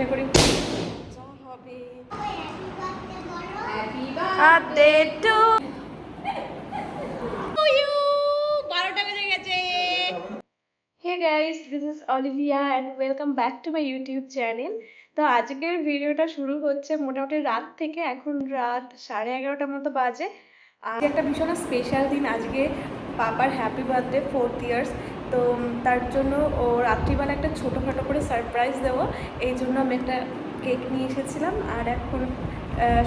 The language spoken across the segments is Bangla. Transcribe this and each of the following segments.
আশা করি যা হবে। Happy birthday to you. 12টা বেজে গেছে। Hey guys, this is Olivia and welcome back to my YouTube channel. তো আজকের ভিডিওটা শুরু হচ্ছে মোটামুটি রাত থেকে। এখন রাত 11:30 মতো বাজে। আর একটা ভীষণ স্পেশাল দিন আজকে, পাপার হ্যাপি বার্থডে 4th ইয়ার্স। তো তার জন্য ও রাত্রিবেলা একটা ছোটোখাটো করে সারপ্রাইজ দেবো, এই জন্য আমি একটা কেক নিয়ে এসেছিলাম। আর এখন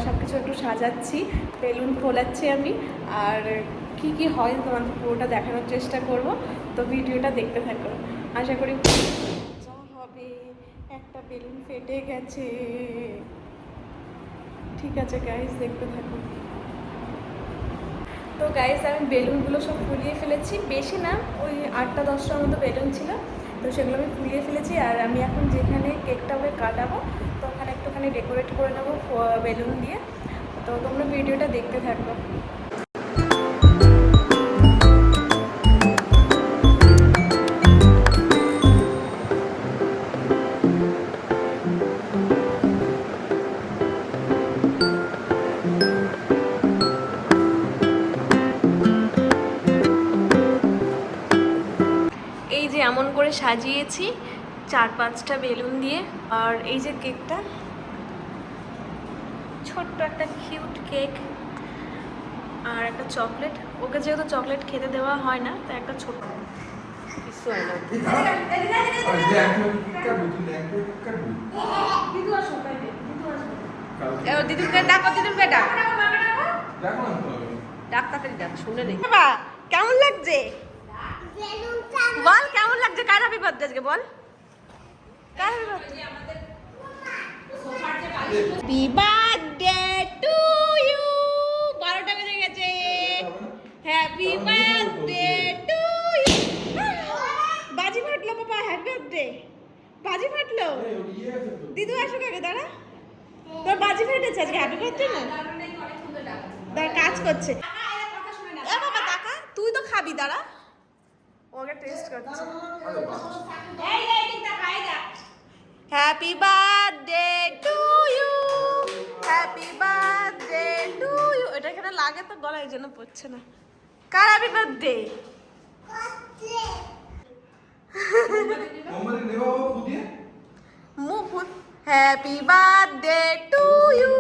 সব কিছু একটু সাজাচ্ছি, বেলুন ফোলাচ্ছি আমি। আর কি কি হয় তোমাদের পুরোটা দেখানোর চেষ্টা করব। তো ভিডিওটা দেখতে থাকো, আশা করি যা হবে। একটা বেলুন ফেটে গেছে। ঠিক আছে গাইস, দেখতে থাকো। তো গাইস, আমি বেলুনগুলো সব ফুলিয়ে ফেলেছি, বেশি না, ওই 8টা-10টার মতো বেলুন ছিল। তো সেগুলো আমি ফুলিয়ে ফেলেছি। আর আমি এখন যেখানে কেকটা ওকে কাটাবো, তো ওখানে একটুখানি ডেকোরেট করে নেবো বেলুন দিয়ে। তো তোমরা ভিডিওটা দেখতে থাকো। এই যে এমন করে সাজিয়েছি 4-5টা বেলুন দিয়ে। আর এই যে কেকটা, ছোট্ট একটা কিউট কেক আর একটা চকলেট। ওকে যেহেতু চকলেট খেতে দেওয়া হয় না, তাই একটা ছোট দিদুকে ডাকো, দিদুকে ডাক, ডাক্তারই ডাক, শুনে নেই। কেমন লাগছে বল, কেমন লাগছে? কার হ্যাপি বার্থডে আজকে বল, কার হ্যাপি বার্থডে টু ইউ। 12টা বেজে গেছে। Happy birthday to you. বাজি ফাটলো বাবা, হ্যাপি বার্থডে। বাজি ফাটলো। দিদু আসুক আগে, দাঁড়া। তোর বাজি ফেটেছে আজকে, হ্যাপি বার্থডে না? দাঁড়া, কাজ করছে। এ বাবা টাকা, তুই তো খাবি, দাঁড়া। ওকে টেস্ট করছে। Happy birthday to you, happy birthday to you. এটা এখানে লাগে তো গলায়, জন্য পড়ছে না। কার happy birthday? Happy birthday to you,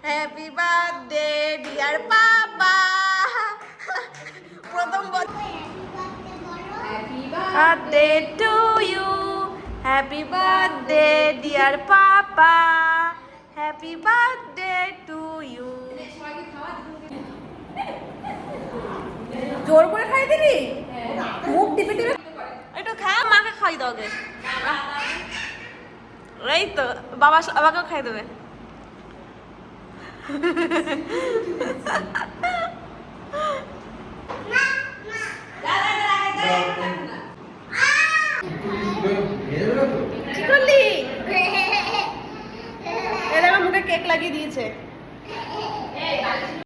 happy birthday dear papa. প্রথম birthday to you, happy birthday dear papa, happy birthday to you. জোর করে খাই দিবি, মুখ টিপে টিপে একটু খা, মাকে খাই দাও গে। এই তো বাবাকেও খাই দেবে। কি করলি? এর আমার মুখে কেক লাগিয়ে দিয়েছে।